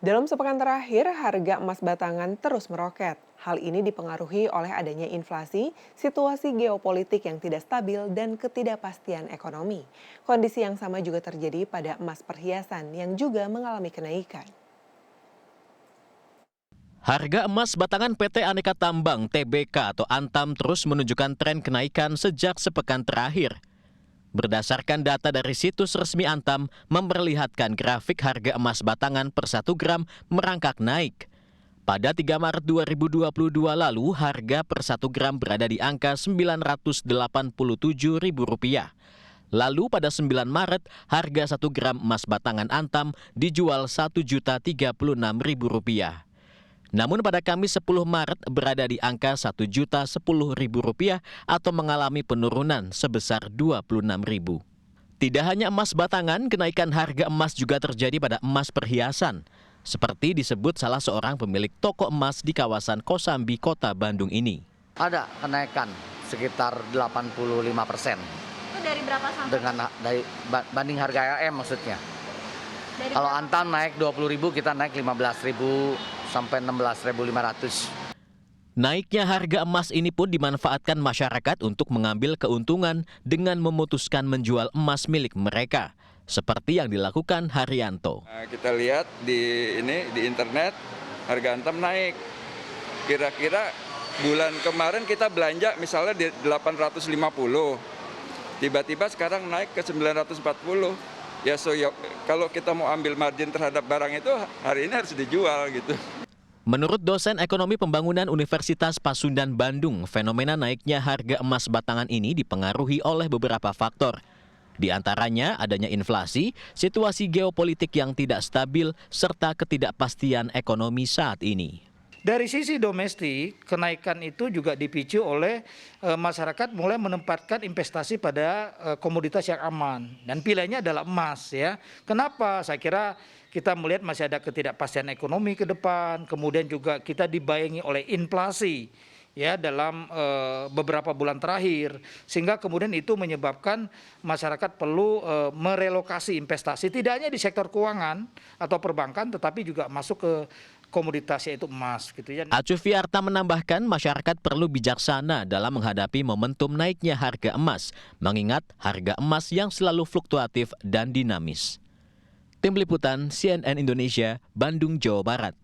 Dalam sepekan terakhir, harga emas batangan terus meroket. Hal ini dipengaruhi oleh adanya inflasi, situasi geopolitik yang tidak stabil, dan ketidakpastian ekonomi. Kondisi yang sama juga terjadi pada emas perhiasan yang juga mengalami kenaikan. Harga emas batangan PT Aneka Tambang (TBK) atau Antam terus menunjukkan tren kenaikan sejak sepekan terakhir. Berdasarkan data dari situs resmi Antam memperlihatkan grafik harga emas batangan per 1 gram merangkak naik. Pada 3 Maret 2022 lalu, harga per 1 gram berada di angka Rp987.000. Lalu pada 9 Maret, harga 1 gram emas batangan Antam dijual Rp1.036.000. Namun pada Kamis 10 Maret berada di angka Rp1.010.000 atau mengalami penurunan sebesar Rp26.000. Tidak hanya emas batangan, kenaikan harga emas juga terjadi pada emas perhiasan. Seperti disebut salah seorang pemilik toko emas di kawasan Kosambi, Kota Bandung ini. Ada kenaikan sekitar 85%. Itu dari berapa sampai? Banding harga AM maksudnya. Kalau Berapa? Antam naik 20.000, kita naik 15.000 sampai 16.500. Naiknya harga emas ini pun dimanfaatkan masyarakat untuk mengambil keuntungan dengan memutuskan menjual emas milik mereka, seperti yang dilakukan Haryanto. Kita lihat di internet harga Antam naik. Kira-kira bulan kemarin kita belanja misalnya di 850. Tiba-tiba sekarang naik ke 940. Kalau kita mau ambil margin terhadap barang itu hari ini harus dijual gitu. Menurut dosen ekonomi pembangunan Universitas Pasundan Bandung, fenomena naiknya harga emas batangan ini dipengaruhi oleh beberapa faktor. Di antaranya adanya inflasi, situasi geopolitik yang tidak stabil, serta ketidakpastian ekonomi saat ini. Dari sisi domestik, kenaikan itu juga dipicu oleh masyarakat mulai menempatkan investasi pada komoditas yang aman. Dan pilihannya adalah emas ya. Kenapa? Saya kira kita melihat masih ada ketidakpastian ekonomi ke depan, kemudian juga kita dibayangi oleh inflasi ya dalam beberapa bulan terakhir, sehingga kemudian itu menyebabkan masyarakat perlu merelokasi investasi tidak hanya di sektor keuangan atau perbankan, tetapi juga masuk ke komoditasnya itu emas gitu ya. Acu Fiarta menambahkan masyarakat perlu bijaksana dalam menghadapi momentum naiknya harga emas, mengingat harga emas yang selalu fluktuatif dan dinamis. Tim Liputan CNN Indonesia, Bandung, Jawa Barat.